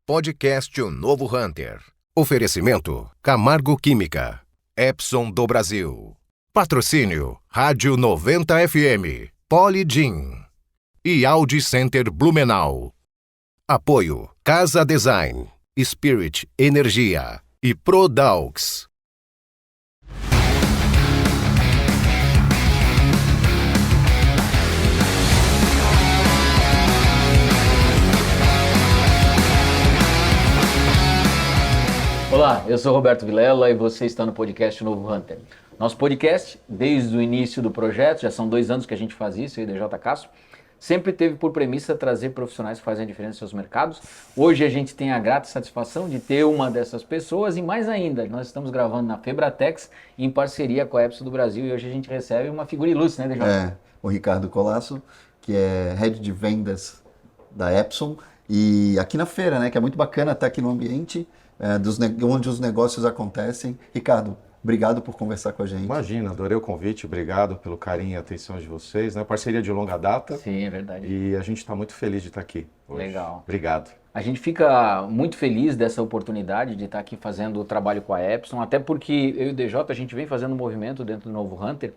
Podcast O Novo Hunter. Oferecimento Camargo Química. Epson do Brasil. Patrocínio Rádio 90 FM. Polygym. E Audi Center Blumenau. Apoio Casa Design. Spirit Energia. E Prodaux. Olá, eu sou Roberto Vilela e você está no podcast Novo Hunter. Nosso podcast, desde o início do projeto, já são 2 anos que a gente faz isso, eu e DJ Castro, sempre teve por premissa trazer profissionais que fazem a diferença nos seus mercados. Hoje a gente tem a grata satisfação de ter uma dessas pessoas e mais ainda, nós estamos gravando na Febratex em parceria com a Epson do Brasil e hoje a gente recebe uma figura ilustre, né, DJ? O Ricardo Colasso, que é Head de Vendas da Epson e aqui na feira, né, que é muito bacana estar aqui no ambiente onde os negócios acontecem. Ricardo, obrigado por conversar com a gente. Imagina, adorei o convite, obrigado pelo carinho e atenção de vocês, né? Parceria de longa data. Sim, é verdade. E a gente está muito feliz de estar aqui hoje. Legal. Obrigado. A gente fica muito feliz dessa oportunidade de estar aqui fazendo o trabalho com a Epson, até porque eu e o DJ, a gente vem fazendo um movimento dentro do Novo Hunter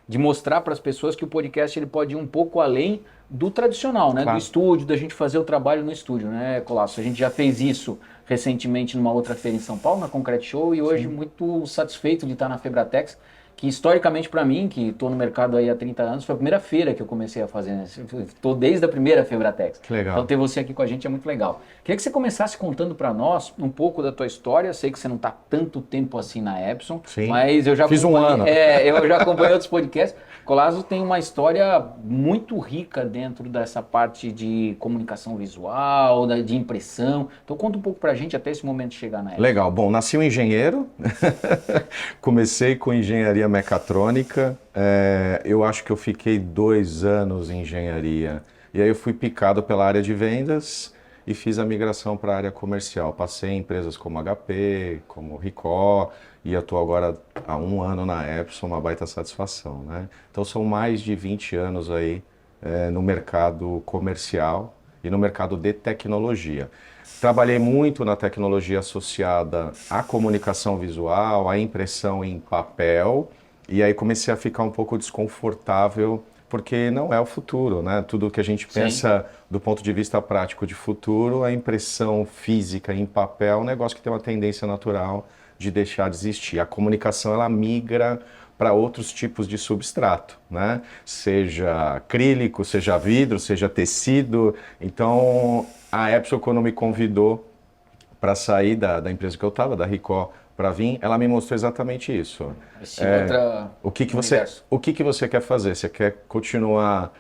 de mostrar para as pessoas que o podcast ele pode ir um pouco além do tradicional, né? Claro. Do estúdio, da gente fazer o trabalho no estúdio, né, Colasso? A gente já fez isso recentemente numa outra feira em São Paulo, na Concrete Show, e hoje muito satisfeito de estar na Febratex, que historicamente para mim, que estou no mercado aí há 30 anos, foi a primeira feira que eu comecei a fazer, né? Estou desde a primeira Febratex. Que legal. Então ter você aqui com a gente é muito legal. Queria que você começasse contando para nós um pouco da tua história. Sei que você não está tanto tempo assim na Epson, sim, mas eu já fiz um ano. Eu já acompanhei outros podcasts. Colasso tem uma história muito rica dentro dessa parte de comunicação visual, de impressão. Então conta um pouco pra gente até esse momento de chegar na Epson. Legal. Bom, nasci um engenheiro, comecei com engenharia mecatrônica, eu acho que eu fiquei 2 anos em engenharia. E aí eu fui picado pela área de vendas e fiz a migração para a área comercial. Passei em empresas como HP, como Ricoh, e estou agora há 1 ano na Epson, uma baita satisfação, né? Então são mais de 20 anos aí no mercado comercial e no mercado de tecnologia. Trabalhei muito na tecnologia associada à comunicação visual, à impressão em papel, e aí comecei a ficar um pouco desconfortável, porque não é o futuro, né? Tudo que a gente pensa do ponto de vista prático de futuro, a impressão física em papel é um negócio que tem uma tendência natural de deixar de existir. A comunicação ela migra para outros tipos de substrato, né? Seja acrílico, seja vidro, seja tecido. Então a Epson, quando me convidou para sair da empresa que eu estava, da Ricoh, para vir, ela me mostrou exatamente isso. O que que você quer fazer? Você quer continuar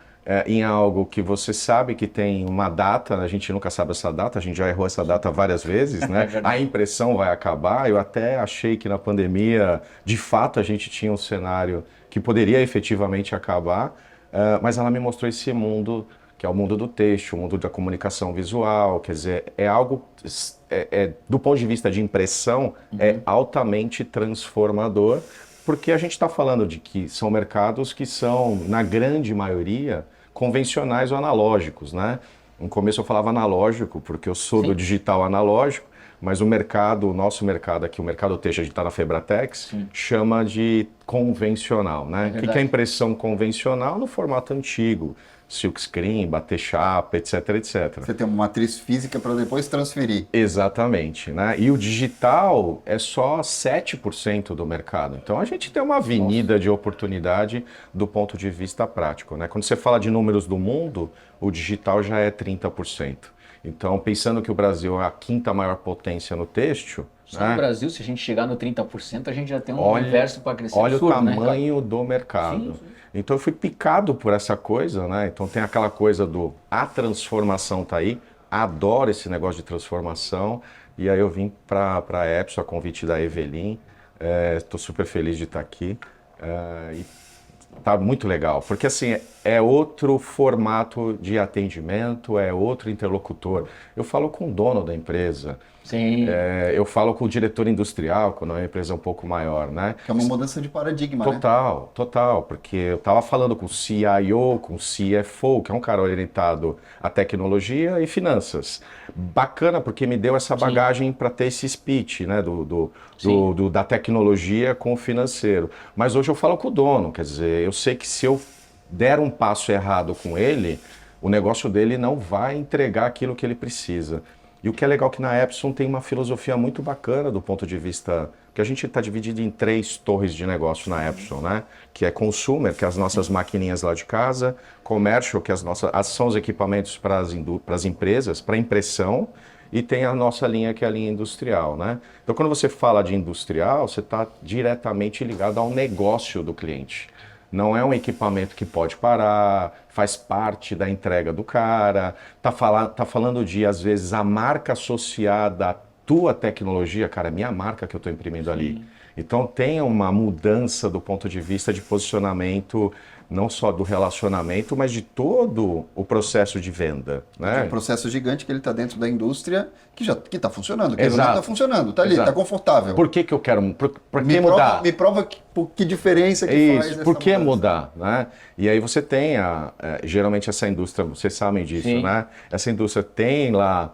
em algo que você sabe que tem uma data, a gente nunca sabe essa data, a gente já errou essa data várias vezes, né? A impressão vai acabar. Eu até achei que na pandemia, de fato, a gente tinha um cenário que poderia efetivamente acabar, mas ela me mostrou esse mundo, que é o mundo do texto, o mundo da comunicação visual, quer dizer, é algo, do ponto de vista de impressão, é altamente transformador, porque a gente está falando de que são mercados que são, na grande maioria, convencionais ou analógicos, né? No começo eu falava analógico, porque eu sou do digital analógico, mas o nosso mercado aqui, o mercado texto, a gente está na Febratex, chama de convencional, né? O que é impressão convencional no formato antigo? Silkscreen, bater chapa, etc, etc. Você tem uma matriz física para depois transferir. Exatamente, né? E o digital é só 7% do mercado. Então a gente tem uma avenida de oportunidade do ponto de vista prático, né? Quando você fala de números do mundo, o digital já é 30%. Então, pensando que o Brasil é a 5ª maior potência no têxtil... Só no Brasil, se a gente chegar no 30%, a gente já tem um universo para crescer. Olha absurdo, o tamanho do mercado. Sim. Então, eu fui picado por essa coisa, né? Então, tem aquela coisa a transformação tá aí. Adoro esse negócio de transformação. E aí eu vim para a Epson, a convite da Evelyn. Estou super feliz de estar aqui. E Tá muito legal, porque assim, é outro formato de atendimento, é outro interlocutor. Eu falo com o dono da empresa, Sim. eu falo com o diretor industrial, quando é uma empresa um pouco maior, né? Que é uma mudança de paradigma, né? Total, total, porque eu estava falando com o CIO, com o CFO, que é um cara orientado à tecnologia e finanças. Bacana, porque me deu essa bagagem para ter esse speech, né, da tecnologia com o financeiro. Mas hoje eu falo com o dono, quer dizer, eu sei que se eu der um passo errado com ele, o negócio dele não vai entregar aquilo que ele precisa. E o que é legal é que na Epson tem uma filosofia muito bacana do ponto de vista que a gente está dividido em 3 torres de negócio na Epson, né? Que é consumer, que é as nossas maquininhas lá de casa, commercial, que são os equipamentos para as empresas, para impressão, e tem a nossa linha que é a linha industrial, né? Então quando você fala de industrial, você está diretamente ligado ao negócio do cliente. Não é um equipamento que pode parar, faz parte da entrega do cara, tá falando de, às vezes, a marca associada à tua tecnologia, cara, é minha marca que eu estou imprimindo ali. Então tem uma mudança do ponto de vista de posicionamento, não só do relacionamento, mas de todo o processo de venda, né? É um processo gigante que ele está dentro da indústria que está funcionando, que Exato. está funcionando, está ali, Exato. está confortável. Por que eu quero, por que mudar? Me prova que diferença que faz Isso, nessa por que mudança. mudar, né? E aí você tem, geralmente essa indústria, vocês sabem disso, Sim. né? Essa indústria tem lá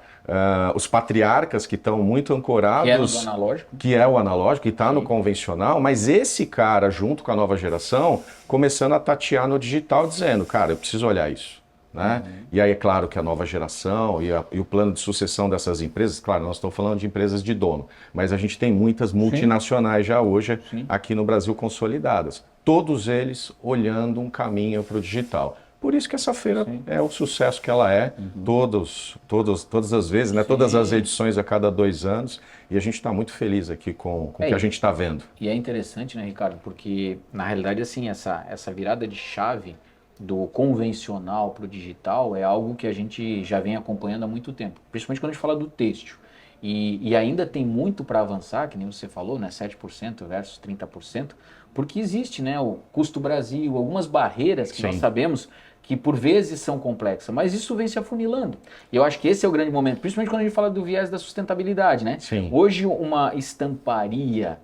os patriarcas que estão muito ancorados. Que é no analógico. Que é o analógico, que está no convencional, mas esse cara, junto com a nova geração, começando a tatear no digital, dizendo, cara, eu preciso olhar isso. Né? E aí é claro que a nova geração e o plano de sucessão dessas empresas, claro, nós estamos falando de empresas de dono, mas a gente tem muitas multinacionais já hoje aqui no Brasil consolidadas. Todos eles olhando um caminho para o digital. Por isso que essa feira é o sucesso que ela é, todas as vezes, né? Todas as edições a cada 2 anos, e a gente está muito feliz aqui com o que a gente está vendo. E é interessante, né, Ricardo, porque na realidade assim, essa virada de chave do convencional para o digital é algo que a gente já vem acompanhando há muito tempo, principalmente quando a gente fala do têxtil. E ainda tem muito para avançar, que nem você falou, né, 7% versus 30%, porque existe, né, o custo Brasil, algumas barreiras que nós sabemos que por vezes são complexas, mas isso vem se afunilando. E eu acho que esse é o grande momento, principalmente quando a gente fala do viés da sustentabilidade, né? Sim. Hoje uma estamparia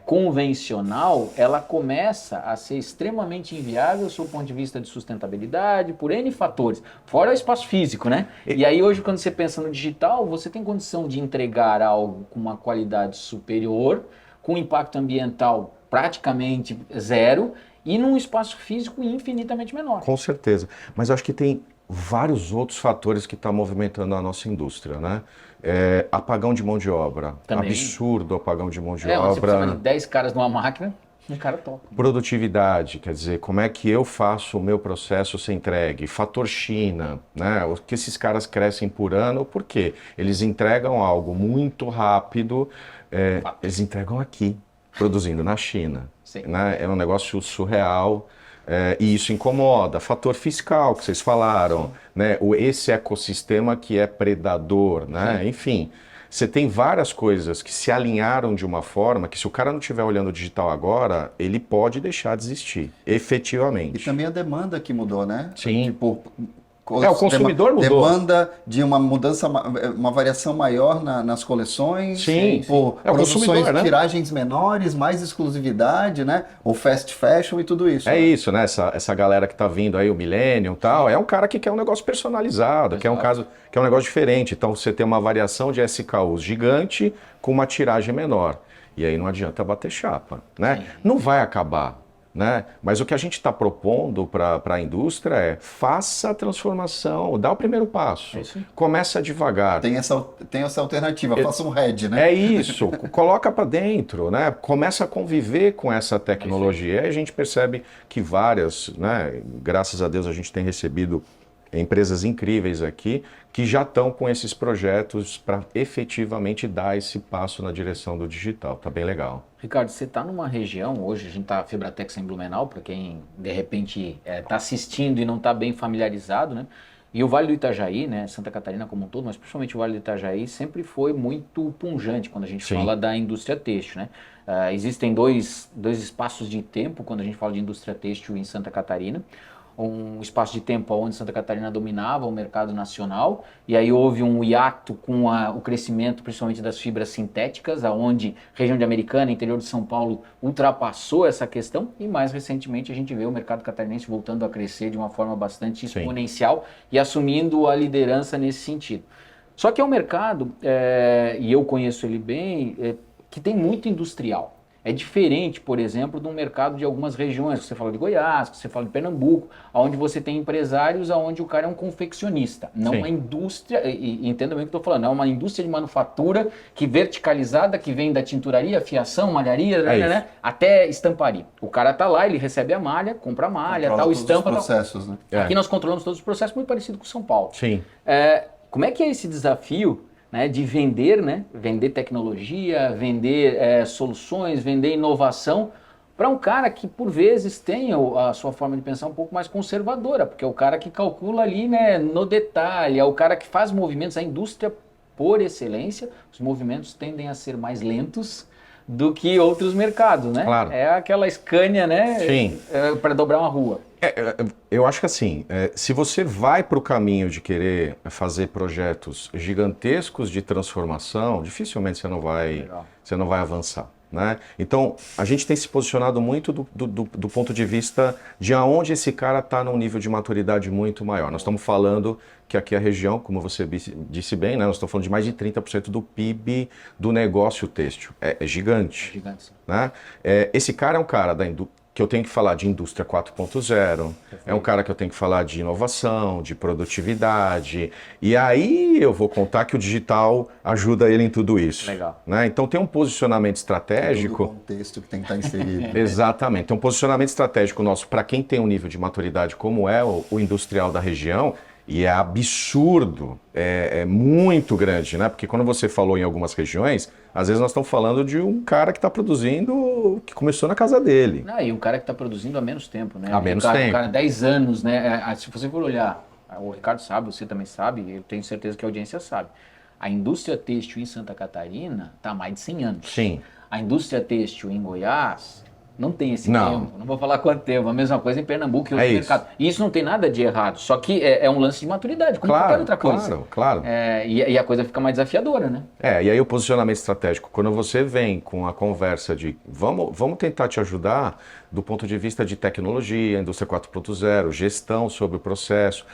convencional, ela começa a ser extremamente inviável sob o ponto de vista de sustentabilidade, por N fatores, fora o espaço físico, né? E aí hoje quando você pensa no digital, você tem condição de entregar algo com uma qualidade superior, com impacto ambiental praticamente zero, e num espaço físico infinitamente menor. Com certeza. Mas eu acho que tem vários outros fatores que estão movimentando a nossa indústria, né? Apagão de mão de obra. Também. Absurdo apagão de mão de Você obra. precisa de 10 caras numa máquina, um cara toca. Produtividade, quer dizer, como é que eu faço o meu processo ser entregue? Fator China, né? O que esses caras crescem por ano, por quê? Eles entregam algo muito rápido, eles entregam aqui, produzindo na China. Né? É um negócio surreal e isso incomoda. Fator fiscal que vocês falaram, né? Esse ecossistema que é predador, né? Enfim, você tem várias coisas que se alinharam de uma forma que se o cara não estiver olhando o digital agora, ele pode deixar de existir, efetivamente. E também a demanda que mudou, né? Sim. Tipo, o consumidor mudou. Demanda de uma mudança, uma variação maior nas coleções. Sim. Por É o produções, consumidor, né? tiragens menores, mais exclusividade, né? O fast fashion e tudo isso. É isso, né? Essa galera que tá vindo aí, o Millennium e tal, é um cara que quer um negócio personalizado, quer um negócio diferente. Então você tem uma variação de SKUs gigante com uma tiragem menor. E aí não adianta bater chapa, né? Sim. Não vai acabar. Né? Mas o que a gente está propondo para a indústria é faça a transformação, dá o primeiro passo, começa devagar. Tem essa alternativa, faça um head, né? É isso, coloca para dentro, né? Começa a conviver com essa tecnologia. Aí a gente percebe que várias, né? Graças a Deus a gente tem recebido empresas incríveis aqui que já estão com esses projetos para efetivamente dar esse passo na direção do digital. Tá bem legal. Ricardo, você está numa região, hoje a gente está Febratex em Blumenau, para quem de repente está assistindo e não está bem familiarizado, né? E o Vale do Itajaí, né, Santa Catarina como um todo, mas principalmente o Vale do Itajaí, sempre foi muito pungente quando a gente Sim. fala da indústria têxtil, né? Existem dois espaços de tempo quando a gente fala de indústria têxtil em Santa Catarina. Um espaço de tempo onde Santa Catarina dominava o mercado nacional, e aí houve um hiato com o crescimento principalmente das fibras sintéticas, aonde região de Americana, interior de São Paulo, ultrapassou essa questão, e mais recentemente a gente vê o mercado catarinense voltando a crescer de uma forma bastante exponencial e assumindo a liderança nesse sentido. Só que é um mercado, e eu conheço ele bem, que tem muito industrial. É diferente, por exemplo, do mercado de algumas regiões, que você fala de Goiás, que você fala de Pernambuco, onde você tem empresários, onde o cara é um confeccionista, não uma indústria, e entenda bem o que eu estou falando, é uma indústria de manufatura que verticalizada, que vem da tinturaria, fiação, malharia, né, até estamparia. O cara está lá, ele recebe a malha, compra a malha, tal, estampa. Os processos, né? Aqui nós controlamos todos os processos, muito parecido com São Paulo. Sim. Como é que é esse desafio, né, de vender, né, vender tecnologia, vender soluções, vender inovação para um cara que por vezes tem a sua forma de pensar um pouco mais conservadora, porque é o cara que calcula ali, né, no detalhe, é o cara que faz movimentos, a indústria por excelência, os movimentos tendem a ser mais lentos do que outros mercados, né? Claro. É aquela Scania, né, para dobrar uma rua. Eu acho que assim, se você vai para o caminho de querer fazer projetos gigantescos de transformação, dificilmente você não vai avançar, né? Então, a gente tem se posicionado muito do ponto de vista de aonde esse cara está num nível de maturidade muito maior. Nós estamos falando que aqui a região, como você disse bem, né, nós estamos falando de mais de 30% do PIB do negócio têxtil. É gigante. É gigante, sim. Né? Esse cara é um cara que eu tenho que falar de indústria 4.0, é um cara que eu tenho que falar de inovação, de produtividade, e aí eu vou contar que o digital ajuda ele em tudo isso. Legal. Né? Então tem um posicionamento estratégico... Todo o contexto que tem que estar inserido. Exatamente, tem um posicionamento estratégico nosso para quem tem um nível de maturidade como é o industrial da região, e é absurdo, é muito grande, né? Porque quando você falou em algumas regiões, às vezes nós estamos falando de um cara que está produzindo, que começou na casa dele. E um cara que está produzindo há menos tempo, né? Há menos tempo. Um cara 10 anos, né? Se você for olhar, o Ricardo sabe, você também sabe, eu tenho certeza que a audiência sabe. A indústria têxtil em Santa Catarina está há mais de 100 anos. Sim. A indústria têxtil em Goiás não tem esse tempo, não vou falar quanto tempo, a mesma coisa em Pernambuco e outros mercados. E isso não tem nada de errado, só que é um lance de maturidade, como qualquer outra coisa. Claro. E a coisa fica mais desafiadora, né? E aí o posicionamento estratégico, quando você vem com a conversa de vamos tentar te ajudar do ponto de vista de tecnologia, indústria 4.0, gestão sobre o processo,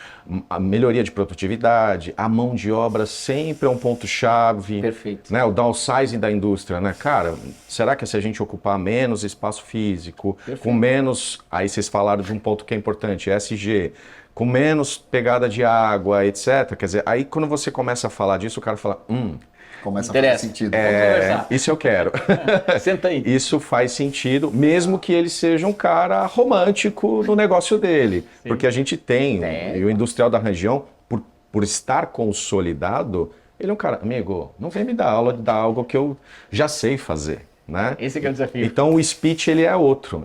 a melhoria de produtividade, a mão de obra sempre é um ponto-chave. Perfeito. Né? O downsizing da indústria, né? Cara, será que se a gente ocupar menos espaço físico, com menos, aí vocês falaram de um ponto que é importante, ESG, com menos pegada de água, etc. Quer dizer, aí quando você começa a falar disso, o cara fala, começa a fazer sentido. Isso eu quero. Senta aí. Isso faz sentido, mesmo que ele seja um cara romântico no negócio dele. Sim. Porque a gente tem, e o industrial da região, por estar consolidado, ele é um cara, amigo, não vem me dar aula de dar algo que eu já sei fazer. Né? Esse que é o desafio. Então o speech ele é outro,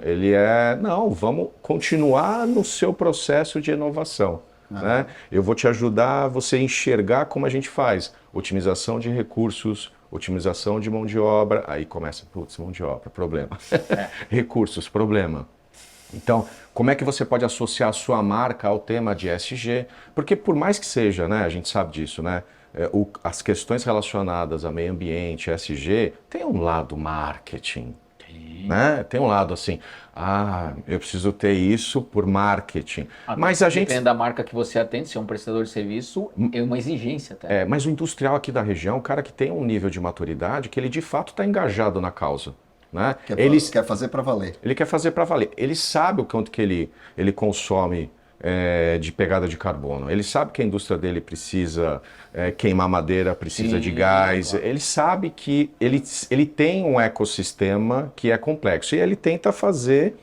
não, vamos continuar no seu processo de inovação. Né? Eu vou te ajudar a você enxergar como a gente faz. Otimização de recursos, otimização de mão de obra, aí começa, mão de obra, problema. Recursos, problema. Então, como é que você pode associar a sua marca ao tema de ESG? Porque por mais que seja, né, a gente sabe disso, né? As questões relacionadas a meio ambiente, ESG, tem um lado marketing. Né? Tem um lado assim, eu preciso ter isso por marketing. Mas a gente... Depende da marca que você atende, se é um prestador de serviço, é uma exigência até. Mas o industrial aqui da região é um cara que tem um nível de maturidade que ele de fato está engajado na causa. Né? Quer fazer para valer. Ele quer fazer para valer. Ele sabe o quanto que ele consome de pegada de carbono. Ele sabe que a indústria dele precisa queimar madeira, precisa de gás. Claro. Ele sabe que ele tem um ecossistema que é complexo. E ele tenta fazer,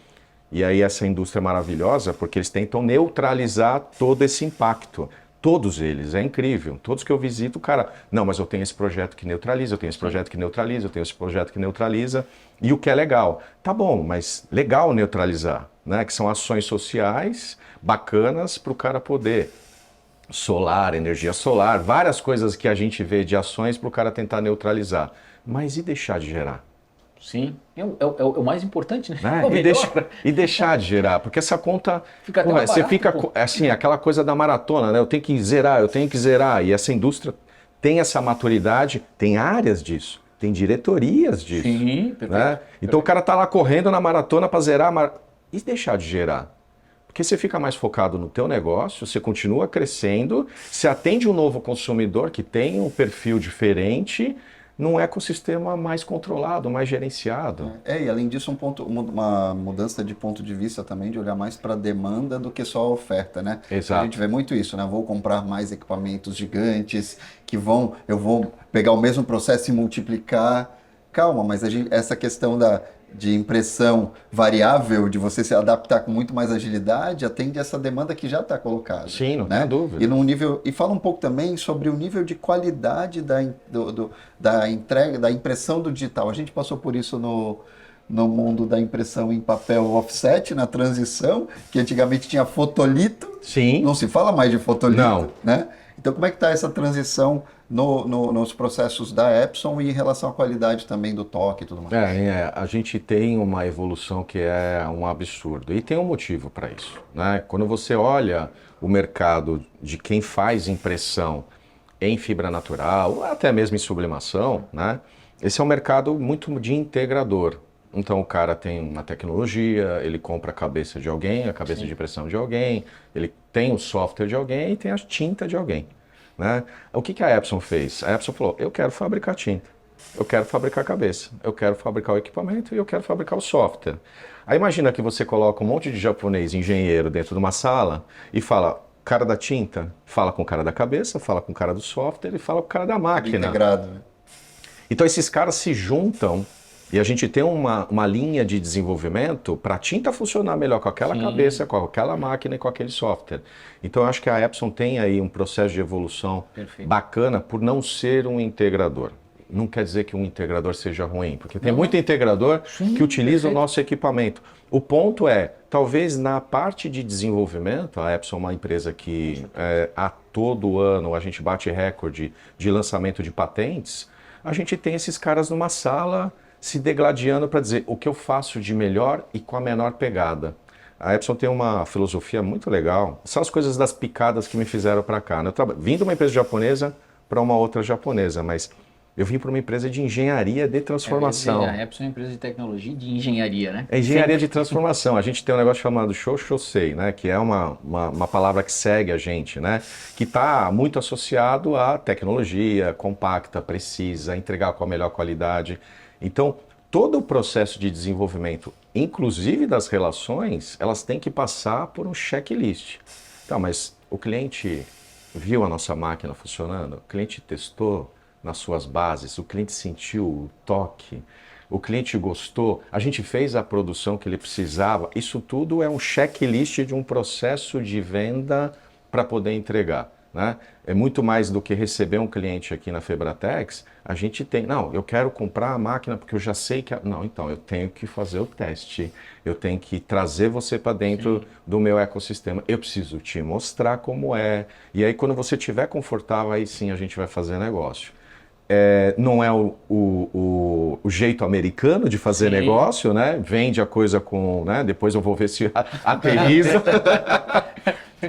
e aí essa indústria é maravilhosa, porque eles tentam neutralizar todo esse impacto. Todos eles, é incrível. Todos que eu visito, cara, não, mas eu tenho esse projeto que neutraliza, eu tenho esse projeto que neutraliza, eu tenho esse projeto que neutraliza. E o que é legal? Tá bom, mas legal neutralizar, né? Que são ações sociais bacanas para o cara poder solar, energia solar, várias coisas que a gente vê de ações para o cara tentar neutralizar. Mas e deixar de gerar? Sim, é o mais importante, né? Né? É o melhor. E deixar de gerar, porque essa conta, Fica até porra, mais você barato, fica pô. assim, aquela coisa da maratona, né? Eu tenho que zerar, e essa indústria tem essa maturidade, tem áreas disso, tem diretorias disso, Sim, perfeito. né? Então o cara tá lá correndo na maratona para zerar, e deixar de gerar. Porque você fica mais focado no teu negócio, você continua crescendo, você atende um novo consumidor que tem um perfil diferente, num ecossistema mais controlado, mais gerenciado. E além disso, uma mudança de ponto de vista também, de olhar mais para a demanda do que só a oferta, né? Exato. A gente vê muito isso, né? Vou comprar mais equipamentos gigantes eu vou pegar o mesmo processo e multiplicar. Calma, mas essa questão de impressão variável, de você se adaptar com muito mais agilidade, atende essa demanda que já está colocada. Sim, não né? tem dúvida. E fala um pouco também sobre o nível de qualidade da entrega, da impressão do digital. A gente passou por isso no mundo da impressão em papel offset, na transição, que antigamente tinha fotolito. Sim. Não se fala mais de fotolito. Não. Né? Então, como é que está essa transição nos processos da Epson e em relação à qualidade também do toque e tudo mais? A gente tem uma evolução que é um absurdo. E tem um motivo para isso, né? Quando você olha o mercado de quem faz impressão em fibra natural, ou até mesmo em sublimação, né? Esse é um mercado muito de integrador. Então o cara tem uma tecnologia, ele compra a cabeça de alguém, a cabeça de impressão de alguém, ele tem o software de alguém e tem a tinta de alguém. Né? O que a Epson fez? A Epson falou, eu quero fabricar tinta, eu quero fabricar cabeça, eu quero fabricar o equipamento e eu quero fabricar o software. Aí imagina que você coloca um monte de japonês engenheiro dentro de uma sala e fala, o cara da tinta fala com o cara da cabeça, fala com o cara do software e fala com o cara da máquina. Integrado, né? Então esses caras se juntam e a gente tem uma linha de desenvolvimento para a tinta funcionar melhor com aquela cabeça, com aquela máquina e com aquele software. Então eu acho que a Epson tem aí um processo de evolução bacana por não ser um integrador. Não quer dizer que um integrador seja ruim, porque tem muito integrador que utiliza o nosso equipamento. O ponto é, talvez na parte de desenvolvimento, a Epson é uma empresa que a todo ano a gente bate recorde de lançamento de patentes, a gente tem esses caras numa sala se degladiando para dizer o que eu faço de melhor e com a menor pegada. A Epson tem uma filosofia muito legal. São as coisas das picadas que me fizeram para cá. Né? Vim de uma empresa japonesa para uma outra japonesa, mas eu vim para uma empresa de engenharia de transformação. A Epson é uma empresa de tecnologia e de engenharia, né? É engenharia de transformação. A gente tem um negócio chamado Shoshosei, né? Que é uma palavra que segue a gente, né? Que está muito associado à tecnologia compacta, precisa, entregar com a melhor qualidade. Então, todo o processo de desenvolvimento, inclusive das relações, elas têm que passar por um checklist. Tá, mas o cliente viu a nossa máquina funcionando? O cliente testou nas suas bases? O cliente sentiu o toque? O cliente gostou? A gente fez a produção que ele precisava? Isso tudo é um checklist de um processo de venda para poder entregar. Né? É muito mais do que receber um cliente aqui na Febratex. A gente tem, não, eu quero comprar a máquina porque eu já sei que... Não, então eu tenho que fazer o teste, eu tenho que trazer você para dentro do meu ecossistema, eu preciso te mostrar como é, e aí quando você estiver confortável, aí sim a gente vai fazer negócio. Não é o jeito americano de fazer negócio, né? Vende a coisa com... Né? Depois eu vou ver se aterriza.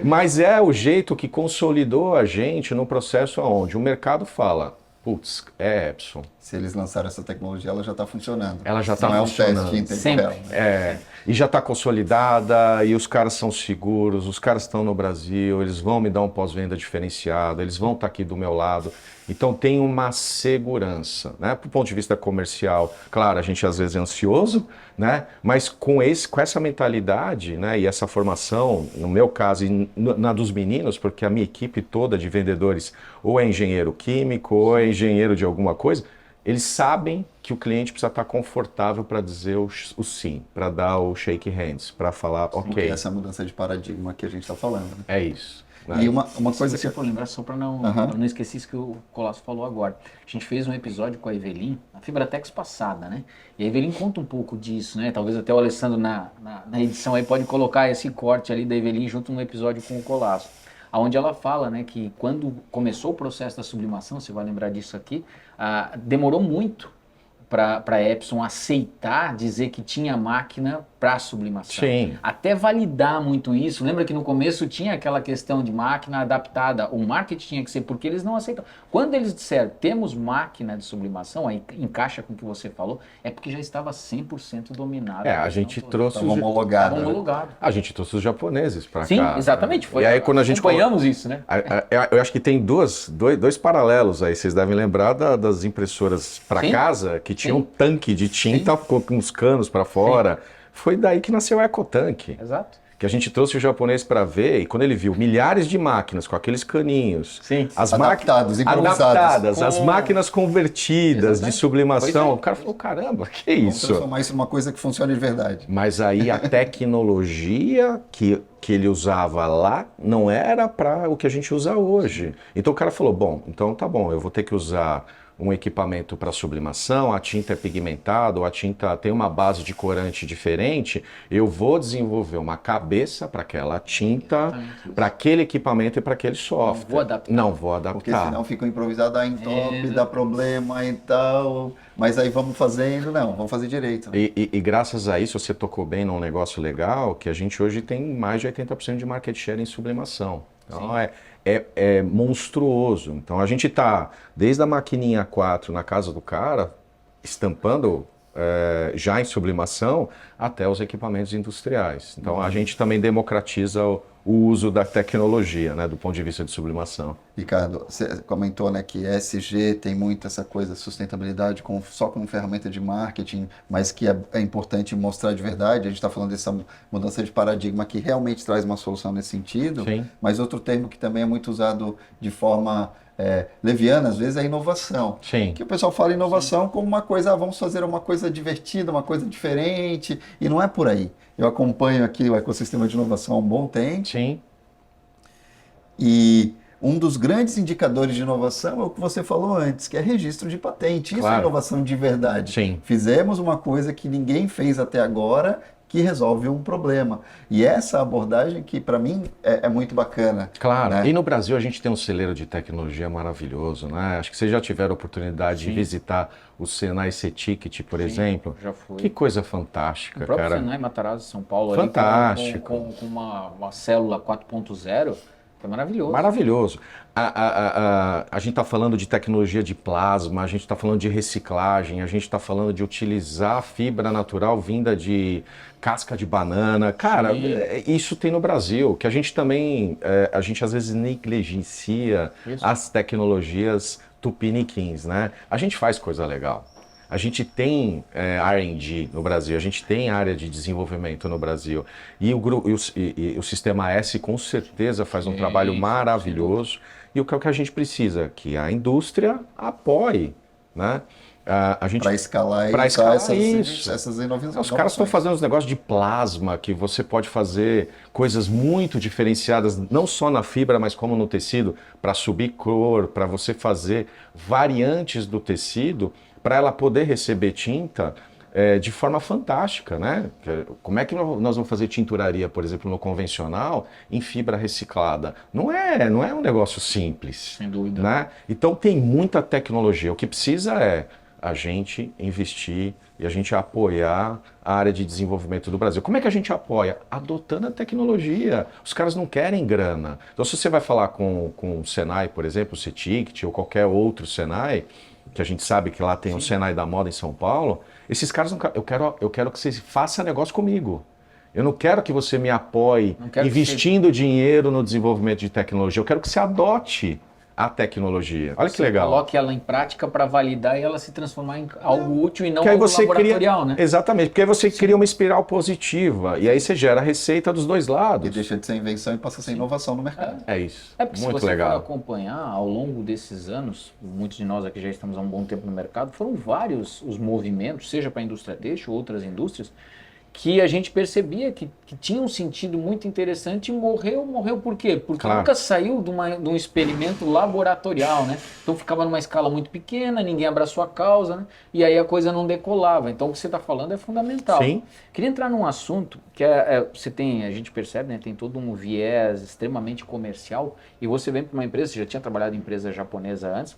Mas é o jeito que consolidou a gente no processo onde o mercado fala, putz, é Epson. Se eles lançaram essa tecnologia, ela já está funcionando. Ela já está Não funcionando. é um teste em tempo real. Né? E já está consolidada, e os caras são seguros, os caras estão no Brasil, eles vão me dar um pós-venda diferenciado, eles vão estar aqui do meu lado. Então tem uma segurança, né? Do ponto de vista comercial, claro, a gente às vezes é ansioso, né? Mas com essa mentalidade, né? E essa formação, no meu caso e na dos meninos, porque a minha equipe toda de vendedores ou é engenheiro químico ou é engenheiro de alguma coisa, eles sabem que o cliente precisa estar confortável para dizer o sim, para dar o shake hands, para falar ok. Essa mudança de paradigma que a gente está falando. Né? É isso. Né? E uma coisa que... Se for lembrar, só para não esquecer isso que o Colasso falou agora. A gente fez um episódio com a Evelyn, na Febratex passada, né? E a Evelyn conta um pouco disso, né? Talvez até o Alessandro na edição aí pode colocar esse corte ali da Evelyn junto no episódio com o Colasso. onde ela fala, né, que quando começou o processo da sublimação, você vai lembrar disso aqui, demorou muito para a Epson aceitar dizer que tinha máquina para sublimação. Sim. Até validar muito isso. Lembra que no começo tinha aquela questão de máquina adaptada. O marketing tinha que ser porque eles não aceitam. Quando eles disseram temos máquina de sublimação, aí encaixa com o que você falou, é porque já estava 100% dominado. A gente trouxe Estava homologado. A gente trouxe os japoneses para cá. Sim, exatamente. Foi, e aí quando a gente acompanhamos isso, né? Eu acho que tem dois paralelos aí. Vocês devem lembrar das impressoras para casa que tinha um tanque de tinta com uns canos para fora. Foi daí que nasceu o EcoTank. Exato. Que a gente trouxe o japonês para ver e quando ele viu milhares de máquinas com aqueles caninhos, adaptadas, improvisadas, as máquinas convertidas Exatamente. de sublimação, o cara falou, caramba, que é Vamos isso? transformar isso numa coisa que funcione de verdade. Mas aí a tecnologia que ele usava lá não era para o que a gente usa hoje. Então o cara falou, bom, então tá bom, eu vou ter que usar um equipamento para sublimação, a tinta é pigmentada, ou a tinta tem uma base de corante diferente, eu vou desenvolver uma cabeça para aquela tinta, para aquele equipamento e para aquele software. Não vou adaptar. Porque senão fica improvisado, entope, dá problema e tal, mas aí vamos fazendo, vamos fazer direito. E graças a isso você tocou bem num negócio legal, que a gente hoje tem mais de 80% de market share em sublimação. Então é monstruoso. Então a gente está, desde a maquininha 4 na casa do cara, estampando já em sublimação, até os equipamentos industriais. Então a gente também democratiza o uso da tecnologia, né, do ponto de vista de sublimação. Ricardo, você comentou, né, que ESG tem muito essa coisa, sustentabilidade só como ferramenta de marketing, mas que é importante mostrar de verdade. A gente está falando dessa mudança de paradigma que realmente traz uma solução nesse sentido. Sim. Mas outro termo que também é muito usado de forma leviana, às vezes, é inovação. Sim. Que o pessoal fala inovação como uma coisa, vamos fazer uma coisa divertida, uma coisa diferente, e não é por aí. Eu acompanho aqui o ecossistema de inovação há um bom tempo. Sim. E um dos grandes indicadores de inovação é o que você falou antes, que é registro de patente. Isso é inovação de verdade. Sim. Fizemos uma coisa que ninguém fez até agora, que resolve um problema. E essa abordagem que, para mim, é muito bacana. Claro. Né? E no Brasil a gente tem um celeiro de tecnologia maravilhoso, né? Acho que vocês já tiveram a oportunidade de visitar o Senai C-Ticket, por exemplo. Já fui. Que coisa fantástica, o próprio cara. Senai Matarazzo, São Paulo, Fantástico. Ali, com uma célula 4.0, foi maravilhoso. Maravilhoso. A gente está falando de tecnologia de plasma, a gente está falando de reciclagem, a gente está falando de utilizar fibra natural vinda de casca de banana. Cara, isso tem no Brasil, que a gente também, a gente às vezes negligencia as tecnologias tupiniquins, né? A gente faz coisa legal. A gente tem R&D no Brasil, a gente tem área de desenvolvimento no Brasil. E o Sistema S com certeza faz um trabalho maravilhoso. E o que a gente precisa? Que a indústria apoie, né? Para escalar essas inovações. Os caras estão fazendo os negócios de plasma, que você pode fazer coisas muito diferenciadas, não só na fibra, mas como no tecido, para subir cor, para você fazer variantes do tecido, para ela poder receber tinta de forma fantástica, né? Como é que nós vamos fazer tinturaria, por exemplo, no convencional, em fibra reciclada? Não é um negócio simples. Sem dúvida. Né? Então tem muita tecnologia. O que precisa é a gente investir e a gente apoiar a área de desenvolvimento do Brasil. Como é que a gente apoia? Adotando a tecnologia. Os caras não querem grana. Então se você vai falar com o Senai, por exemplo, o C-Ticket ou qualquer outro Senai, que a gente sabe que lá tem o Senai da Moda em São Paulo, esses caras não, eu quero que você faça negócio comigo. Eu não quero que você me apoie investindo dinheiro no desenvolvimento de tecnologia. Eu quero que você adote a tecnologia. Olha que legal. Coloque ela em prática para validar e ela se transformar em algo útil e não algo laboratorial, né? Exatamente, porque aí você cria uma espiral positiva e aí você gera receita dos dois lados. E deixa de ser invenção e passa a ser inovação no mercado. É isso. Porque muito se você legal. for acompanhar ao longo desses anos, muitos de nós aqui já estamos há um bom tempo no mercado, foram vários os movimentos, seja para a indústria têxtil ou outras indústrias, que a gente percebia que tinha um sentido muito interessante e morreu por quê? Porque Claro. nunca saiu de um experimento laboratorial, né? Então ficava numa escala muito pequena, ninguém abraçou a causa, né? E aí a coisa não decolava. Então o que você está falando é fundamental. Sim. Queria entrar num assunto que você tem, a gente percebe, né? Tem todo um viés extremamente comercial e você vem para uma empresa, você já tinha trabalhado em empresa japonesa antes,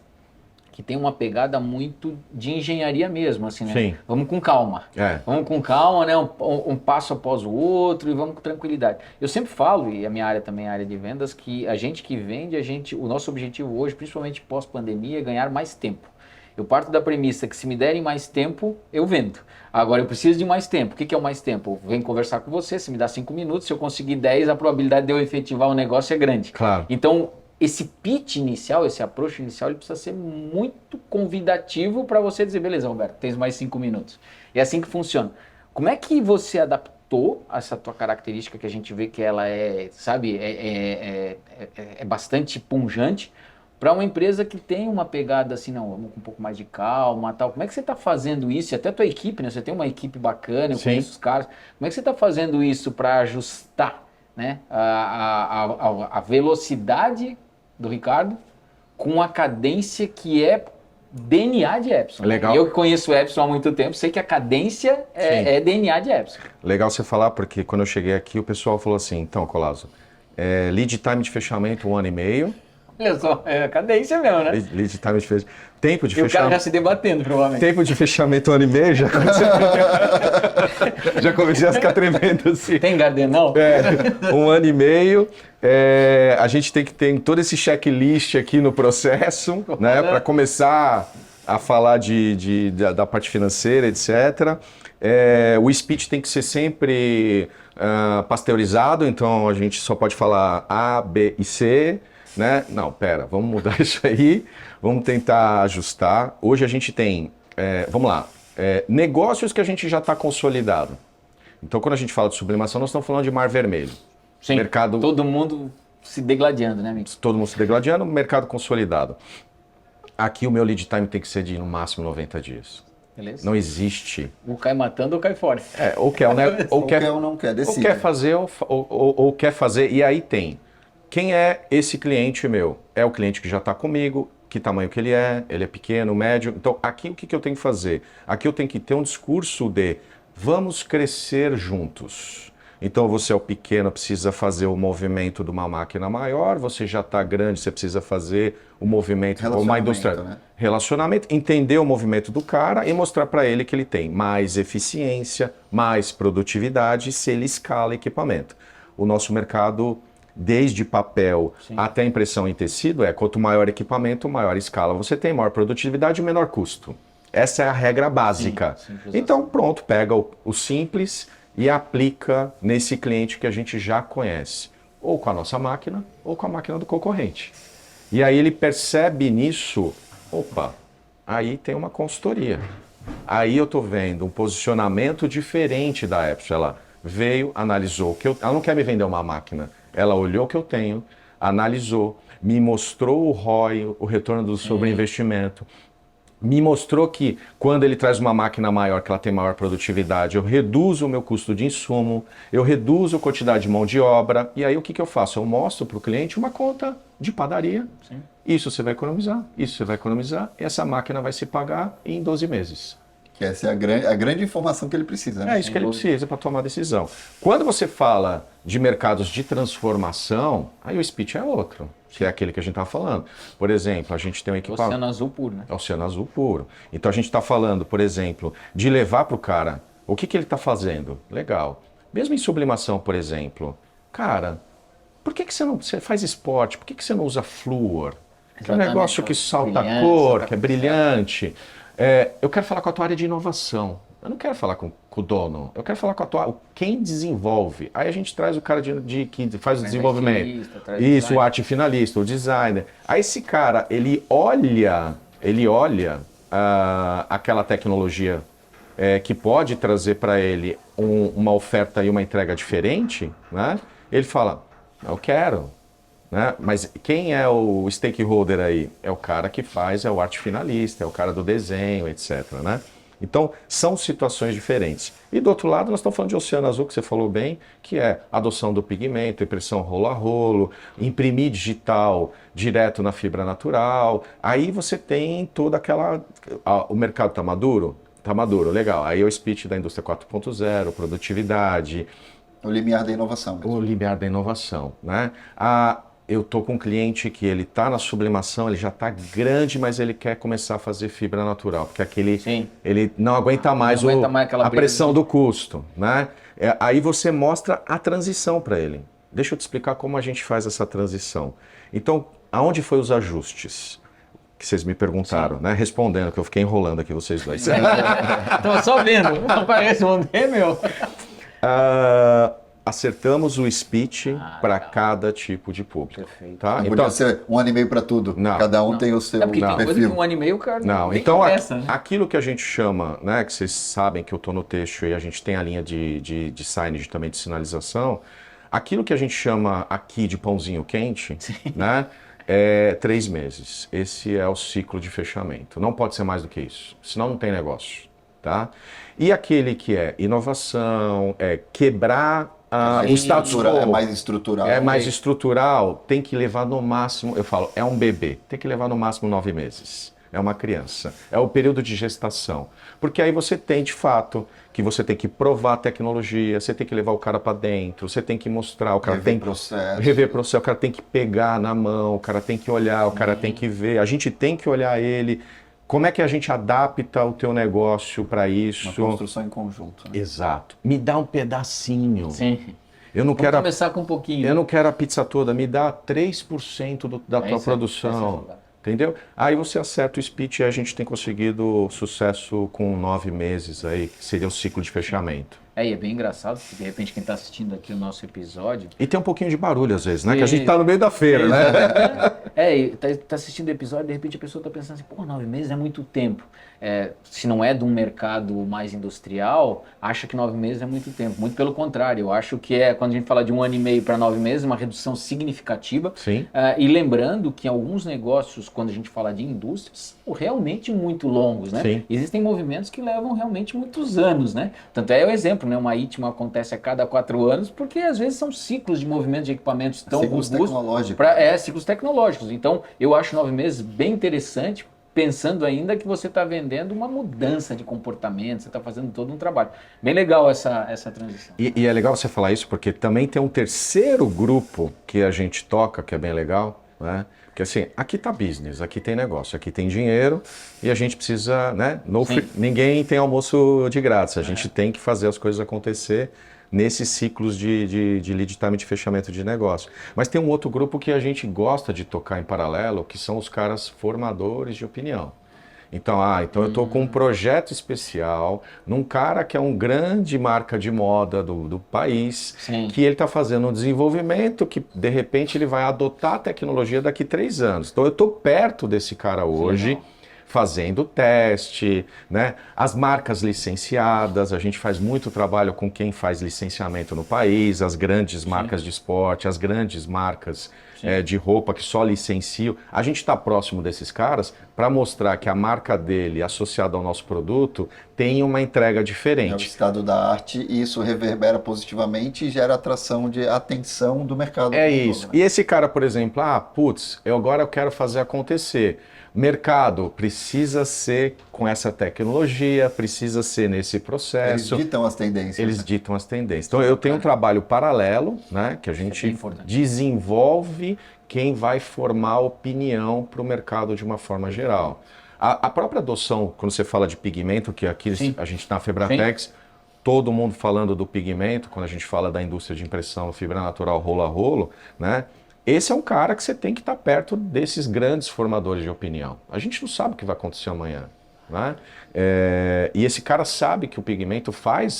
que tem uma pegada muito de engenharia mesmo, assim, né? Sim. Vamos com calma. Vamos com calma, né? Um passo após o outro e vamos com tranquilidade. Eu sempre falo, e a minha área também é a área de vendas, que a gente que vende, o nosso objetivo hoje, principalmente pós-pandemia, é ganhar mais tempo. Eu parto da premissa que se me derem mais tempo, eu vendo. Agora, eu preciso de mais tempo. O que é o mais tempo? Eu venho conversar com você, se me dá 5 minutos, se eu conseguir 10, a probabilidade de eu efetivar o negócio é grande. Claro. Então, esse pitch inicial, esse approach inicial, ele precisa ser muito convidativo para você dizer, beleza, Roberto, tens mais 5 minutos. É assim que funciona. Como é que você adaptou essa tua característica que a gente vê que ela é, sabe, é bastante punjante para uma empresa que tem uma pegada assim, não, vamos com um pouco mais de calma, tal. Como é que você está fazendo isso? E até a tua equipe, né? Você tem uma equipe bacana, eu conheço os caras. Como é que você está fazendo isso para ajustar, né, a velocidade do Ricardo com a cadência que é DNA de Epson? Legal. Eu que conheço o Epson há muito tempo, sei que a cadência é DNA de Epson. Legal você falar, porque quando eu cheguei aqui, o pessoal falou assim, então, Colasso, lead time de fechamento 1 ano e meio. Olha só, é cadência mesmo, né? Lead time de fechamento. Tempo de E o cara já fechamento. se debatendo, provavelmente. Tempo de fechamento 1 ano e meio, já comecei, já comecei a ficar tremendo assim. Tem Gardenal? 1 ano e meio. A gente tem que ter todo esse checklist aqui no processo, né, para começar a falar da parte financeira, etc. O speech tem que ser sempre pasteurizado, então a gente só pode falar A, B e C, né? Não, pera, vamos mudar isso aí, vamos tentar ajustar. Hoje a gente tem, vamos lá, negócios que a gente já está consolidado. Então, quando a gente fala de sublimação, nós estamos falando de mar vermelho. Sim, mercado, todo mundo se degladiando, né, amigo? todo mundo se degladiando, mercado consolidado. Aqui o meu lead time tem que ser de no máximo 90 dias. Beleza? Não existe. Ou cai matando ou cai fora. Ou quer, né? Ou quer ou não quer, ou decide. quer fazer ou quer fazer. E aí tem. Quem é esse cliente meu? É o cliente que já está comigo, que tamanho que ele é pequeno, médio. Então aqui o que eu tenho que fazer? Aqui eu tenho que ter um discurso de vamos crescer juntos. Então você é o pequeno, precisa fazer o movimento de uma máquina maior, você já está grande, você precisa fazer o movimento de uma indústria. Né? Relacionamento, entender o movimento do cara e mostrar para ele que ele tem mais eficiência, mais produtividade se ele escala equipamento. O nosso mercado, desde papel até impressão em tecido, quanto maior equipamento, maior escala você tem, maior produtividade e menor custo. Essa é a regra básica. Então pronto, pega o simples e aplica nesse cliente que a gente já conhece, ou com a nossa máquina, ou com a máquina do concorrente. E aí ele percebe nisso, opa, aí tem uma consultoria. Aí eu estou vendo um posicionamento diferente da Epson. Ela veio, analisou o que ela não quer me vender uma máquina, ela olhou o que eu tenho, analisou, me mostrou o ROI, o retorno do sobreinvestimento, me mostrou que quando ele traz uma máquina maior, que ela tem maior produtividade, eu reduzo o meu custo de insumo, eu reduzo a quantidade de mão de obra, e aí o que eu faço? Eu mostro para o cliente uma conta de padaria. Sim. Isso você vai economizar, isso você vai economizar, e essa máquina vai se pagar em 12 meses. Que essa é a grande informação que ele precisa. Né? É isso que ele precisa para tomar decisão. Quando você fala de mercados de transformação, aí o speech é outro, que é aquele que a gente estava falando. Por exemplo, a gente tem um equipamento... Oceano azul puro, né? Oceano azul puro. Então a gente está falando, por exemplo, de levar para o cara, o que ele está fazendo? Legal. Mesmo em sublimação, por exemplo, cara, por que você faz esporte? Por que você não usa flúor? Que é um negócio que salta a cor, que é brilhante. Eu quero falar com a tua área de inovação. Eu não quero falar com o dono. Eu quero falar com quem desenvolve. Aí a gente traz o cara que faz o desenvolvimento. Isso, o arte finalista, o designer. Aí esse cara, ele olha aquela tecnologia que pode trazer para ele uma oferta e uma entrega diferente, né? Ele fala, eu quero. Né? Mas quem é o stakeholder aí? É o cara que faz, é o arte finalista, é o cara do desenho, etc. Né? Então, são situações diferentes. E do outro lado, nós estamos falando de oceano azul, que você falou bem, que é adoção do pigmento, impressão rolo a rolo, imprimir digital direto na fibra natural. Aí você tem toda aquela... o mercado está maduro? Está maduro, legal. Aí é o speech da indústria 4.0, produtividade. O limiar da inovação mesmo. O limiar da inovação, né? Eu estou com um cliente que ele está na sublimação, ele já está grande, mas ele quer começar a fazer fibra natural, porque ele não aguenta mais, a pressão do custo, né? Aí você mostra a transição para ele. Deixa eu te explicar como a gente faz essa transição. Então, aonde foi os ajustes? Que vocês me perguntaram, né? Respondendo, que eu fiquei enrolando aqui vocês dois. Estava só vendo, não parece responder, meu. Acertamos o speech para cada tipo de público. Perfeito. Tá? Não podia ser 1 ano e meio para tudo. Não. Cada um tem o seu É porque tem coisa que perfil. 1 ano e meio, cara, Não, nem então começa, né? aquilo que a gente chama, né, que vocês sabem que eu estou no texto e a gente tem a linha de signage também de sinalização, aquilo que a gente chama aqui de pãozinho quente, né, é 3 meses. Esse é o ciclo de fechamento. Não pode ser mais do que isso, senão não tem negócio, tá? E aquele que é inovação, é quebrar o status quo. É mais estrutural. É mais estrutural, tem que levar no máximo, eu falo, é um bebê, tem que levar no máximo 9 meses. É uma criança. É o período de gestação. Porque aí você tem, de fato, que você tem que provar a tecnologia, você tem que levar o cara para dentro, você tem que mostrar, o cara tem que rever processo, o cara tem que pegar na mão, o cara tem que olhar, o cara tem que ver, a gente tem que olhar ele. Como é que a gente adapta o teu negócio para isso? Uma construção em conjunto. Né? Exato. Me dá um pedacinho. Sim. Eu não quero começar com um pouquinho. Eu não quero a pizza toda, me dá 3% da tua produção. Entendeu? Aí você acerta o speech e a gente tem conseguido sucesso com 9 meses aí, que seria o ciclo de fechamento. E é bem engraçado, porque de repente quem está assistindo aqui o nosso episódio... E tem um pouquinho de barulho às vezes, né? Que a gente está no meio da feira, né? E tá assistindo o episódio, de repente a pessoa está pensando assim, 9 meses é muito tempo. Se não é de um mercado mais industrial, acha que 9 meses é muito tempo. Muito pelo contrário, eu acho que quando a gente fala de 1 ano e meio para 9 meses, uma redução significativa. Sim. E lembrando que alguns negócios, quando a gente fala de indústrias, são realmente muito longos, né? Sim. Existem movimentos que levam realmente muitos anos, né? Tanto é o exemplo, né? Uma ITMA acontece a cada 4 anos, porque às vezes são ciclos de movimento de equipamentos tão robustos. Ciclos tecnológicos. Ciclos tecnológicos. Então, eu acho 9 meses bem interessante, pensando ainda que você está vendendo uma mudança de comportamento, você está fazendo todo um trabalho. Bem legal essa transição. E é legal você falar isso, porque também tem um terceiro grupo que a gente toca, que é bem legal, né? Porque assim, aqui tá business, aqui tem negócio, aqui tem dinheiro e a gente precisa, né? Ninguém tem almoço de grátis, a gente tem que fazer as coisas acontecer nesses ciclos de lead time de fechamento de negócio. Mas tem um outro grupo que a gente gosta de tocar em paralelo, que são os caras formadores de opinião. Então, eu estou com um projeto especial num cara que é um grande marca de moda do país, que ele está fazendo um desenvolvimento que, de repente, ele vai adotar a tecnologia daqui 3 anos. Então, eu estou perto desse cara hoje, fazendo teste, né? As marcas licenciadas, a gente faz muito trabalho com quem faz licenciamento no país, as grandes marcas de esporte, as grandes marcas de roupa que só licenciam. A gente está próximo desses caras para mostrar que a marca dele, associada ao nosso produto, tem uma entrega diferente. É o estado da arte e isso reverbera positivamente e gera atração de atenção do mercado. É isso. E esse cara, por exemplo, agora eu quero fazer acontecer. Mercado precisa ser com essa tecnologia, precisa ser nesse processo. Eles ditam as tendências. Eles ditam as tendências. Então eu tenho um trabalho paralelo, né, que a gente desenvolve quem vai formar opinião para o mercado de uma forma geral. A própria adoção, quando você fala de pigmento, que aqui a gente na Febratex, todo mundo falando do pigmento, quando a gente fala da indústria de impressão, fibra natural, rolo a rolo, né? Esse é um cara que você tem que estar perto desses grandes formadores de opinião. A gente não sabe o que vai acontecer amanhã, né? E esse cara sabe que o pigmento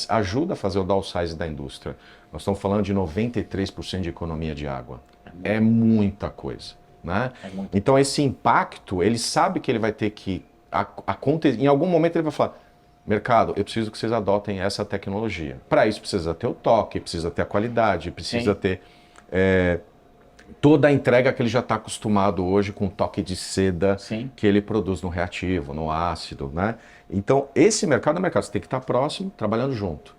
ajuda a fazer o downsize da indústria. Nós estamos falando de 93% de economia de água. É muita coisa, né? Então esse impacto, ele sabe que ele vai ter que acontecer. Em algum momento ele vai falar: mercado, eu preciso que vocês adotem essa tecnologia. Para isso precisa ter o toque, precisa ter a qualidade, precisa ter toda a entrega que ele já está acostumado hoje com o toque de seda Sim. que ele produz no reativo, no ácido, né? Então, esse mercado é mercado, você tem que estar próximo, trabalhando junto.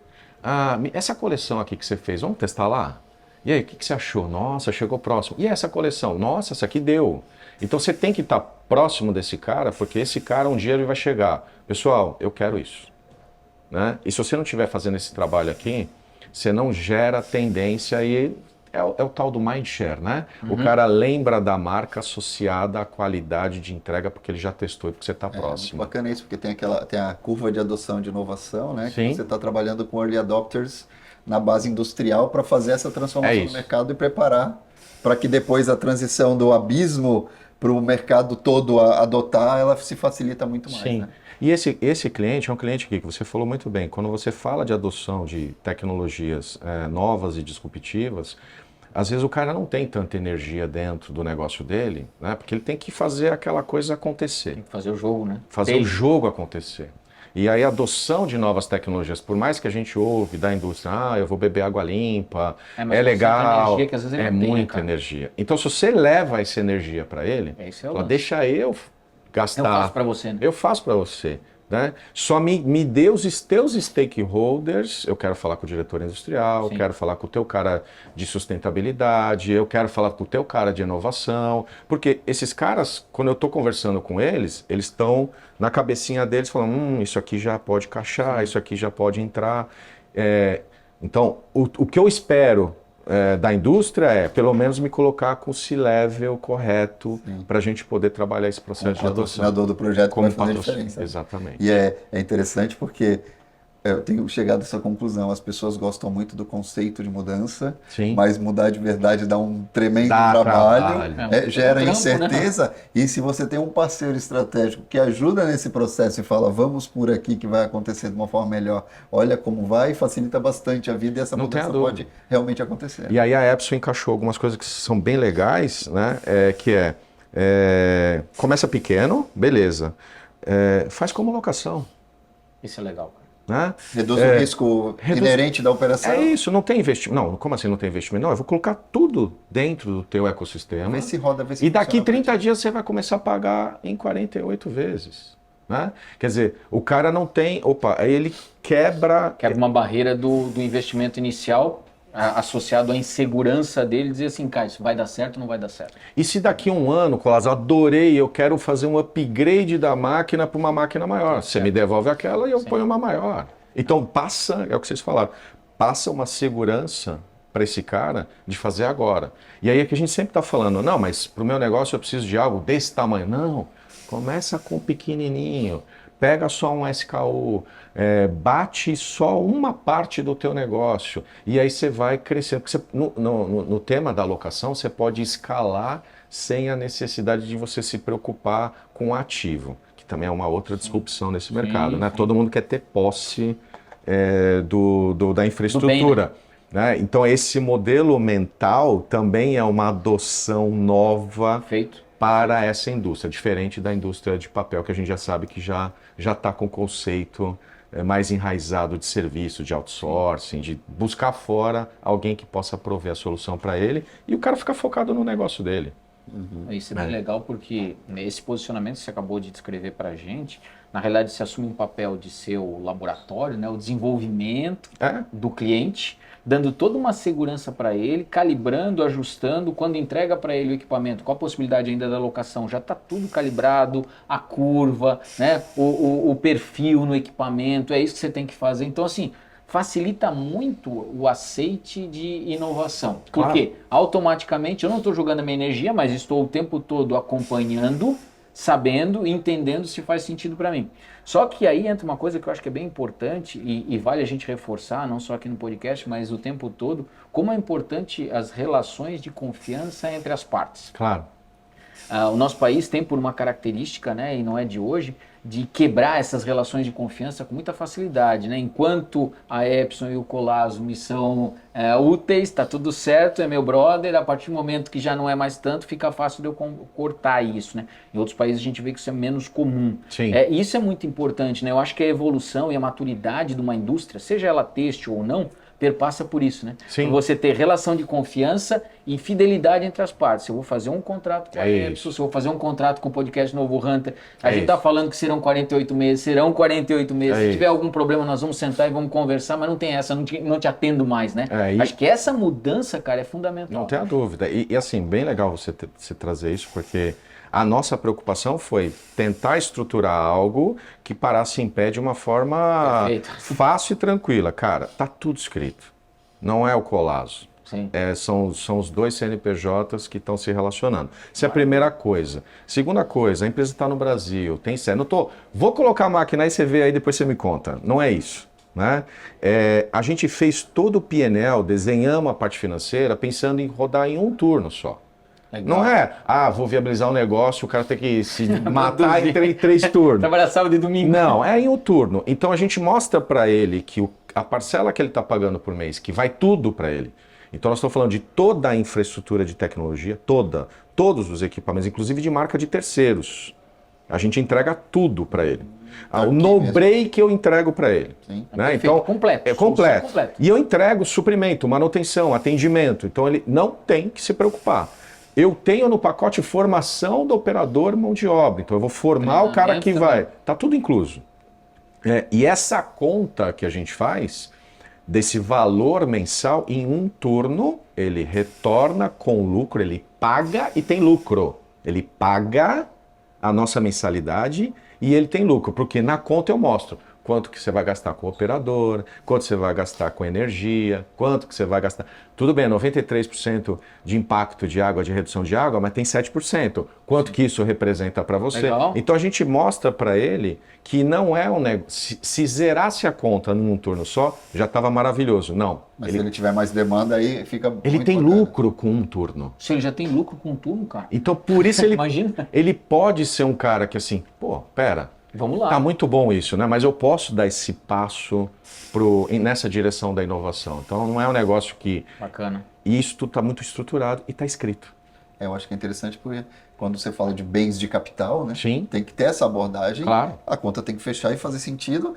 Essa coleção aqui que você fez, vamos testar lá? E aí, o que você achou? Nossa, chegou próximo. E essa coleção? Nossa, essa aqui deu. Então, você tem que estar próximo desse cara, porque esse cara um dia ele vai chegar. Pessoal, eu quero isso. Né? E se você não estiver fazendo esse trabalho aqui, você não gera tendência e é o tal do mindshare, né? O cara lembra da marca associada à qualidade de entrega porque ele já testou e porque você está próximo. Muito bacana isso, porque tem a curva de adoção de inovação, né? Sim. Que você está trabalhando com early adopters na base industrial para fazer essa transformação no mercado e preparar para que depois a transição do abismo para o mercado todo adotar, ela se facilita muito mais. Sim. Né? E esse cliente é um cliente aqui que você falou muito bem. Quando você fala de adoção de tecnologias novas e disruptivas, às vezes o cara não tem tanta energia dentro do negócio dele, né? Porque ele tem que fazer aquela coisa acontecer. Tem que fazer o jogo, né? Fazer o jogo acontecer. E aí a adoção de novas tecnologias, por mais que a gente ouve da indústria, eu vou beber água limpa, mas legal, energia que às vezes ele não tem, muita energia. Então se você leva essa energia para ele, fala, deixa eu gastar. Eu faço para você. Né? Eu faço para você. Né? Só me dê os teus stakeholders, eu quero falar com o diretor industrial, eu quero falar com o teu cara de sustentabilidade, eu quero falar com o teu cara de inovação, porque esses caras, quando eu estou conversando com eles estão na cabecinha deles falando, isso aqui já pode caixar, isso aqui já pode entrar. Então, o que eu espero da indústria é, pelo menos, me colocar com o C-level correto para a gente poder trabalhar esse processo de adoção. O patrocinador do projeto como vai fazer a diferença. Exatamente. E é interessante porque eu tenho chegado a essa conclusão. As pessoas gostam muito do conceito de mudança, mas mudar de verdade dá um tremendo trabalho. Gera incerteza. Né? E se você tem um parceiro estratégico que ajuda nesse processo e fala, vamos por aqui que vai acontecer de uma forma melhor, olha como vai, facilita bastante a vida e essa mudança pode realmente acontecer. E aí a Epson encaixou algumas coisas que são bem legais, né? Começa pequeno, beleza. Faz como locação. Isso é legal. Né? Reduz o risco inerente da operação. É isso, não tem investimento. Não, como assim não tem investimento? Não, eu vou colocar tudo dentro do teu ecossistema. Vê se roda, vê se e daqui 30 dias você vai começar a pagar em 48 vezes. Né? Quer dizer, o cara não tem... aí ele quebra uma barreira do investimento inicial associado à insegurança dele, dizer assim, cara, isso vai dar certo ou não vai dar certo? E se daqui a um ano, Colas, adorei, eu quero fazer um upgrade da máquina para uma máquina maior. Você me devolve aquela e eu ponho uma maior. Então passa, é o que vocês falaram, passa uma segurança para esse cara de fazer agora. E aí é que a gente sempre está falando, não, mas para o meu negócio eu preciso de algo desse tamanho. Não, começa com pequenininho. Pega só um SKU, bate só uma parte do teu negócio e aí você vai crescendo. Porque no tema da alocação, você pode escalar sem a necessidade de você se preocupar com o ativo, que também é uma outra disrupção nesse mercado. Né? Todo mundo quer ter posse da infraestrutura. Né? Então esse modelo mental também é uma adoção nova para essa indústria, diferente da indústria de papel, que a gente já sabe que já está com o conceito mais enraizado de serviço, de outsourcing, de buscar fora alguém que possa prover a solução para ele e o cara ficar focado no negócio dele. Isso é bem legal porque esse posicionamento que você acabou de descrever para a gente, na realidade se assume um papel de ser o laboratório, né, o desenvolvimento do cliente, dando toda uma segurança para ele, calibrando, ajustando, quando entrega para ele o equipamento, com a possibilidade ainda da locação, já está tudo calibrado, a curva, né, o perfil no equipamento, é isso que você tem que fazer. Então, assim, facilita muito o aceite de inovação. Claro. Porque automaticamente eu não estou jogando a minha energia, mas estou o tempo todo acompanhando, sabendo, entendendo se faz sentido para mim. Só que aí entra uma coisa que eu acho que é bem importante e vale a gente reforçar, não só aqui no podcast, mas o tempo todo, como é importante as relações de confiança entre as partes. Claro. O nosso país tem por uma característica, né, e não é de hoje, de quebrar essas relações de confiança com muita facilidade, né? Enquanto a Epson e o Colazo me são úteis, está tudo certo, é meu brother, a partir do momento que já não é mais tanto, fica fácil de eu cortar isso, né? Em outros países a gente vê que isso é menos comum. Sim. Isso é muito importante, né? Eu acho que a evolução e a maturidade de uma indústria, seja ela têxtil ou não, perpassa por isso, né? Sim. Você ter relação de confiança e fidelidade entre as partes. Se eu vou fazer um contrato com a Epson, se eu vou fazer um contrato com o podcast Novo Hunter, a gente está falando que serão 48 meses, serão 48 meses. Se tiver algum problema, nós vamos sentar e vamos conversar, mas não tem essa, não te atendo mais, né? Acho que essa mudança, cara, é fundamental. Não tenha dúvida. E assim, bem legal você trazer isso, porque a nossa preocupação foi tentar estruturar algo que parasse em pé de uma forma fácil e tranquila. Cara, tá tudo escrito. Não é o Colazo. Sim. São os dois CNPJs que estão se relacionando. Essa é a primeira coisa. Segunda coisa, a empresa está no Brasil, tem sede. Vou colocar a máquina aí, você vê aí, depois você me conta. Não é isso. Né? A gente fez todo o PNL, desenhamos a parte financeira pensando em rodar em um turno só. Legal. Não é, vou viabilizar um negócio, o cara tem que se matar em 3 turnos. Trabalhar sábado e domingo. Não, é em um turno. Então a gente mostra para ele que a parcela que ele está pagando por mês, que vai tudo para ele. Então nós estamos falando de toda a infraestrutura de tecnologia, todos os equipamentos, inclusive de marca de terceiros. A gente entrega tudo para ele. O no-break eu entrego para ele. Né? Então, completo. É completo. E eu entrego suprimento, manutenção, atendimento. Então ele não tem que se preocupar. Eu tenho no pacote formação do operador mão de obra. Então eu vou formar o cara que vai. Tá tudo incluso. E essa conta que a gente faz, desse valor mensal, em um turno, ele retorna com lucro, ele paga e tem lucro. Ele paga a nossa mensalidade e ele tem lucro, porque na conta eu mostro quanto que você vai gastar com o operador, quanto você vai gastar com energia, quanto que você vai gastar. Tudo bem, 93% de impacto de água, de redução de água, mas tem 7%. Quanto que isso representa para você? Legal. Então a gente mostra para ele que não é um negócio. Se zerasse a conta num turno só, já estava maravilhoso. Não. Mas se ele tiver mais demanda, aí fica Ele muito tem bacana. lucro com um turno. Se ele já tem lucro com um turno, cara. Então por isso ele, Imagina. Ele pode ser um cara que assim, pera. Vamos lá. Tá muito bom isso, né? Mas eu posso dar esse passo nessa direção da inovação. Então não é um negócio que... Bacana. Isso está muito estruturado e está escrito. Eu acho que é interessante porque quando você fala de bens de capital, né? Sim. Tem que ter essa abordagem. Claro. A conta tem que fechar e fazer sentido.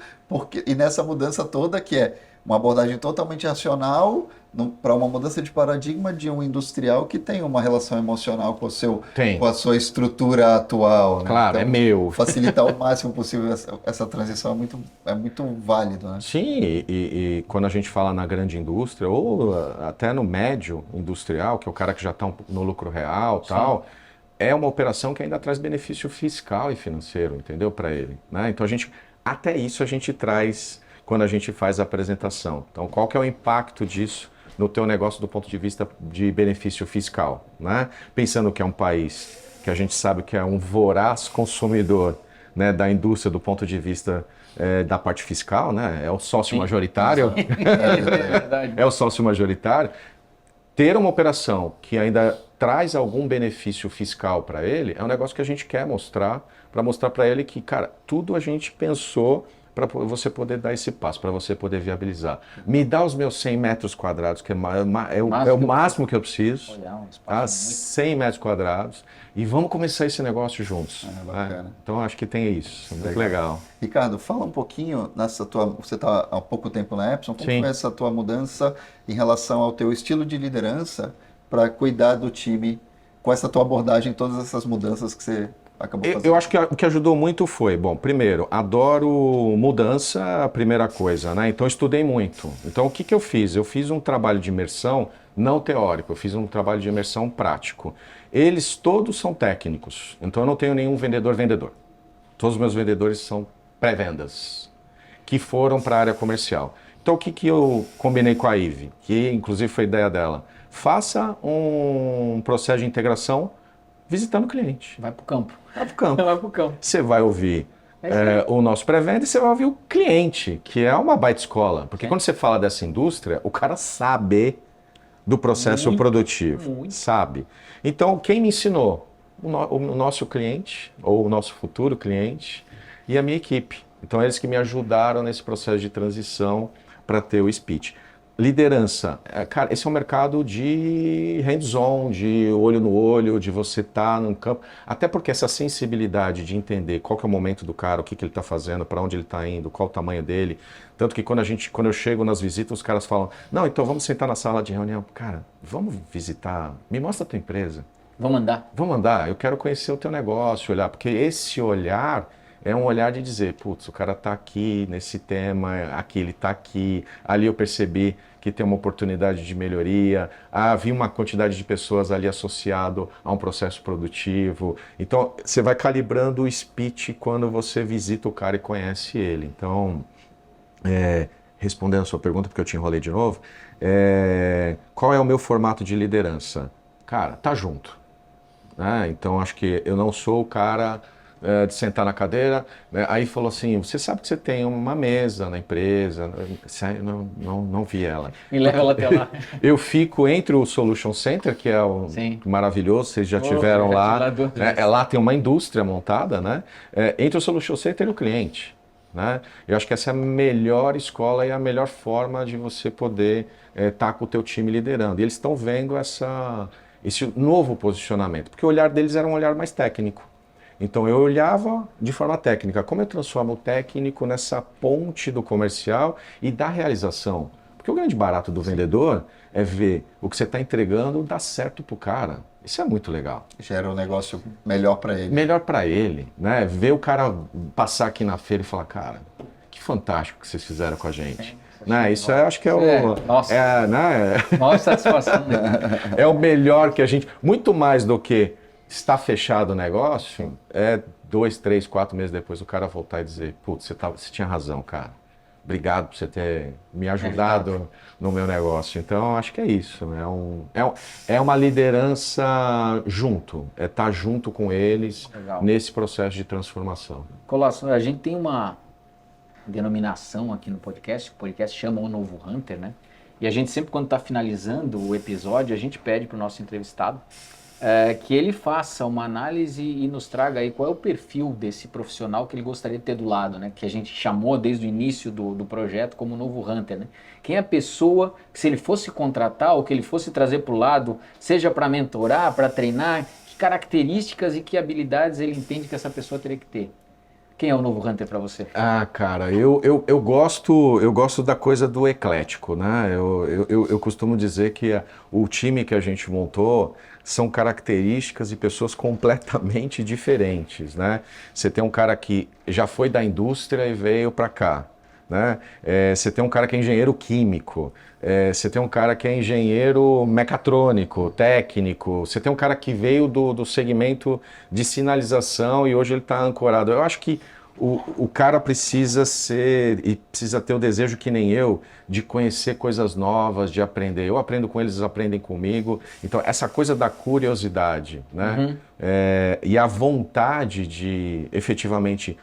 E nessa mudança toda, que é uma abordagem totalmente racional, para uma mudança de paradigma de um industrial que tem uma relação emocional com a sua estrutura atual. Né? Claro, então, é meu. Facilitar o máximo possível essa transição é muito válido. Né? Sim, e quando a gente fala na grande indústria, ou até no médio industrial, que é o cara que já está no lucro real, tal, é uma operação que ainda traz benefício fiscal e financeiro, entendeu? Para ele. Né? Então até isso a gente traz quando a gente faz a apresentação. Então, qual que é o impacto disso no teu negócio do ponto de vista de benefício fiscal? Né? Pensando que é um país que a gente sabe que é um voraz consumidor, né, da indústria do ponto de vista da parte fiscal, né? É o sócio majoritário. É verdade. É o sócio majoritário. Ter uma operação que ainda traz algum benefício fiscal para ele é um negócio que a gente quer mostrar, para mostrar para ele que, cara, tudo a gente pensou para você poder dar esse passo, para você poder viabilizar. Me dá os meus 100 metros quadrados, que é o máximo que eu preciso. Olha, 100 metros quadrados. E vamos começar esse negócio juntos. Bacana. Então, acho que tem isso. Muito legal. Ricardo, fala um pouquinho, você está há pouco tempo na Epson, como Sim. foi essa tua mudança em relação ao teu estilo de liderança para cuidar do time com essa tua abordagem, todas essas mudanças que você acabou fazendo? Eu acho que o que ajudou muito foi, primeiro, adoro mudança, a primeira coisa, né? Então, eu estudei muito. Então, o que eu fiz? Eu fiz um trabalho de imersão não teórico, eu fiz um trabalho de imersão prático. Eles todos são técnicos, então eu não tenho nenhum vendedor. Todos os meus vendedores são pré-vendas, que foram para a área comercial. Então, o que eu combinei com a Ive, que inclusive foi ideia dela? Faça um processo de integração visitando o cliente. Vai para o campo. Vai para o campo. Vai para o campo. Você vai ouvir o nosso pré-venda e você vai ouvir o cliente, que é uma baita escola. Porque quando você fala dessa indústria, o cara sabe do processo produtivo. Sabe. Então, quem me ensinou? O nosso cliente, ou o nosso futuro cliente, e a minha equipe. Então, eles que me ajudaram nesse processo de transição para ter o speech. liderança. Cara, esse é um mercado de hands-on, de olho no olho, de você estar no campo. Até porque essa sensibilidade de entender qual que é o momento do cara, o que ele está fazendo, para onde ele está indo, qual o tamanho dele. Tanto que quando eu chego nas visitas, os caras falam, não, então vamos sentar na sala de reunião. Cara, vamos visitar, me mostra a tua empresa. Vamos andar. Vamos andar, eu quero conhecer o teu negócio, olhar, porque esse olhar é um olhar de dizer, putz, o cara está aqui nesse tema, aqui ele está aqui, ali eu percebi que tem uma oportunidade de melhoria, havia uma quantidade de pessoas ali associado a um processo produtivo. Então, você vai calibrando o speech quando você visita o cara e conhece ele. Então, respondendo a sua pergunta, porque eu te enrolei de novo, qual é o meu formato de liderança? Cara, tá junto. Então, acho que eu não sou o cara de sentar na cadeira, né? Aí falou assim, você sabe que você tem uma mesa na empresa, não vi ela. Me leva ela até lá. Eu fico entre o Solution Center, que é maravilhoso, vocês já tiveram lá, lá tem uma indústria montada, né? Entre o Solution Center e o cliente. Né? Eu acho que essa é a melhor escola e a melhor forma de você poder estar com o teu time liderando. E eles estão vendo esse novo posicionamento, porque o olhar deles era um olhar mais técnico. Então eu olhava de forma técnica, como eu transformo o técnico nessa ponte do comercial e da realização. Porque o grande barato do vendedor é ver o que você está entregando dar certo para o cara. Isso é muito legal. Gera um negócio melhor para ele. Melhor para ele, né? Ver o cara passar aqui na feira e falar, cara, que fantástico que vocês fizeram com a gente. Né? Isso eu acho que é o... Nossa, né? Maior satisfação. Né? É o melhor que a gente... Muito mais do que está fechado o negócio, 2, 3, 4 meses depois o cara voltar e dizer, putz, você tinha razão, cara. Obrigado por você ter me ajudado no meu negócio. Então, acho que é isso. É uma liderança junto. É estar junto com eles nesse processo de transformação. Colosso, a gente tem uma denominação aqui no podcast. O podcast chama O Novo Hunter, né? E a gente sempre, quando está finalizando o episódio, a gente pede para o nosso entrevistado que ele faça uma análise e nos traga aí qual é o perfil desse profissional que ele gostaria de ter do lado, né? Que a gente chamou desde o início do projeto como Novo Hunter, né? Quem é a pessoa que, se ele fosse contratar ou que ele fosse trazer para o lado, seja para mentorar, para treinar, que características e que habilidades ele entende que essa pessoa teria que ter? Quem é o Novo Hunter para você? Cara, eu gosto da coisa do eclético, né? Eu costumo dizer que o time que a gente montou são características e pessoas completamente diferentes, né? Você tem um cara que já foi da indústria e veio para cá, né? Você tem um cara que é engenheiro químico, você tem um cara que é engenheiro mecatrônico, técnico, você tem um cara que veio do segmento de sinalização e hoje ele está ancorado. Eu acho que o cara precisa ser e precisa ter o desejo, que nem eu, de conhecer coisas novas, de aprender. Eu aprendo com eles, eles aprendem comigo. Então, essa coisa da curiosidade, né? E a vontade de, efetivamente,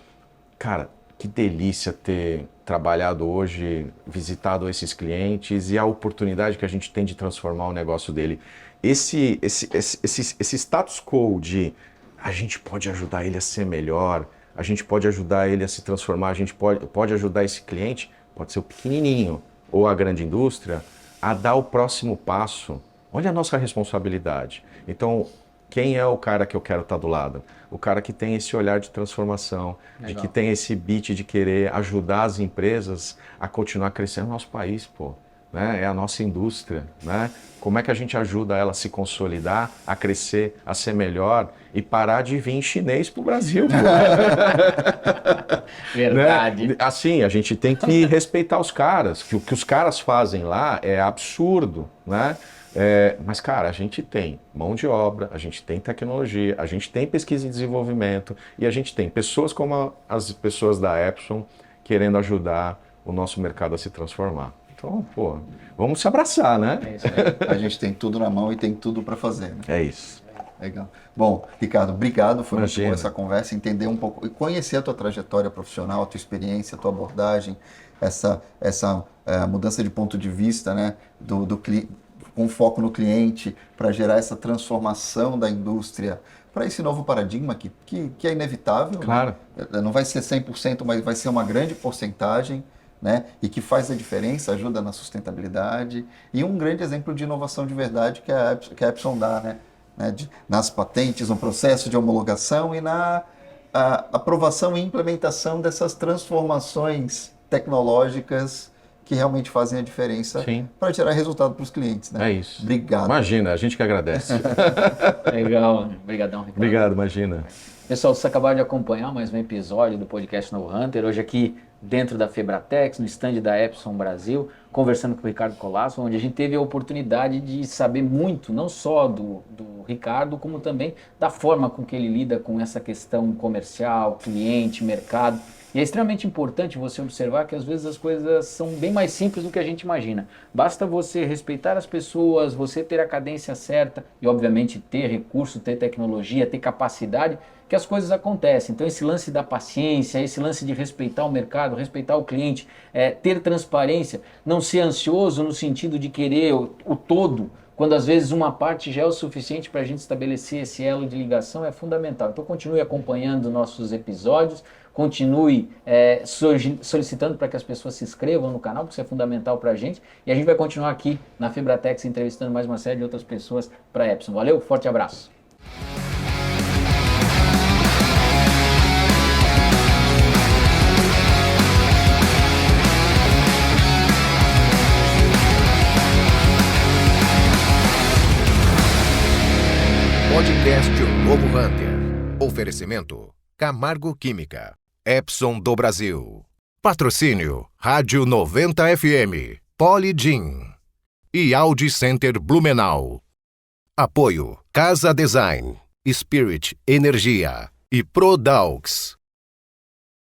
cara, que delícia ter trabalhado hoje, visitado esses clientes e a oportunidade que a gente tem de transformar o negócio dele. Esse status quo de a gente pode ajudar ele a ser melhor, a gente pode ajudar ele a se transformar, a gente pode ajudar esse cliente, pode ser o pequenininho ou a grande indústria, a dar o próximo passo. Olha a nossa responsabilidade. Então, quem é o cara que eu quero estar do lado? O cara que tem esse olhar de transformação, de que tem esse beat de querer ajudar as empresas a continuar crescendo no nosso país, pô. Né? É a nossa indústria, né? Como é que a gente ajuda ela a se consolidar, a crescer, a ser melhor e parar de vir chinês pro Brasil? Verdade. Né? Assim, a gente tem que respeitar os caras, que o que os caras fazem lá é absurdo, né? Mas, cara, a gente tem mão de obra, a gente tem tecnologia, a gente tem pesquisa e desenvolvimento e a gente tem pessoas como as pessoas da Epson querendo ajudar o nosso mercado a se transformar. Então, pô, vamos se abraçar, né? É isso aí. A gente tem tudo na mão e tem tudo para fazer. Né? É isso. Legal. Bom, Ricardo, obrigado. Foi muito Imagina. boa essa conversa, entender um pouco e conhecer a tua trajetória profissional, a tua experiência, a tua abordagem, essa mudança de ponto de vista, né, com foco no cliente, para gerar essa transformação da indústria para esse novo paradigma que é inevitável. Claro. Né? Não vai ser 100%, mas vai ser uma grande porcentagem. né? E que faz a diferença, ajuda na sustentabilidade. E um grande exemplo de inovação de verdade que a Epson dá, né? Nas patentes, no processo de homologação e na aprovação e implementação dessas transformações tecnológicas que realmente fazem a diferença para gerar resultado para os clientes, né? É isso. Obrigado. Imagina, a gente que agradece. Legal, obrigadão, Ricardo. Obrigado, imagina. Pessoal, vocês acabaram de acompanhar mais um episódio do podcast Novo Hunter, hoje aqui dentro da Febratex, no stand da Epson Brasil, conversando com o Ricardo Colasso, onde a gente teve a oportunidade de saber muito, não só do Ricardo, como também da forma com que ele lida com essa questão comercial, cliente, mercado. E é extremamente importante você observar que às vezes as coisas são bem mais simples do que a gente imagina. Basta você respeitar as pessoas, você ter a cadência certa e obviamente ter recurso, ter tecnologia, ter capacidade, que as coisas acontecem. Então esse lance da paciência, esse lance de respeitar o mercado, respeitar o cliente, ter transparência, não ser ansioso no sentido de querer o todo, quando às vezes uma parte já é o suficiente para a gente estabelecer esse elo de ligação, é fundamental. Então continue acompanhando nossos episódios, continue solicitando para que as pessoas se inscrevam no canal, porque isso é fundamental para a gente. E a gente vai continuar aqui na Febratex entrevistando mais uma série de outras pessoas para a Epson. Valeu, forte abraço! Podcast O Novo Hunter. Oferecimento Camargo Química. Epson do Brasil. Patrocínio Rádio 90 FM. Poligin. E Audi Center Blumenau. Apoio Casa Design. Spirit Energia. E Prodaux.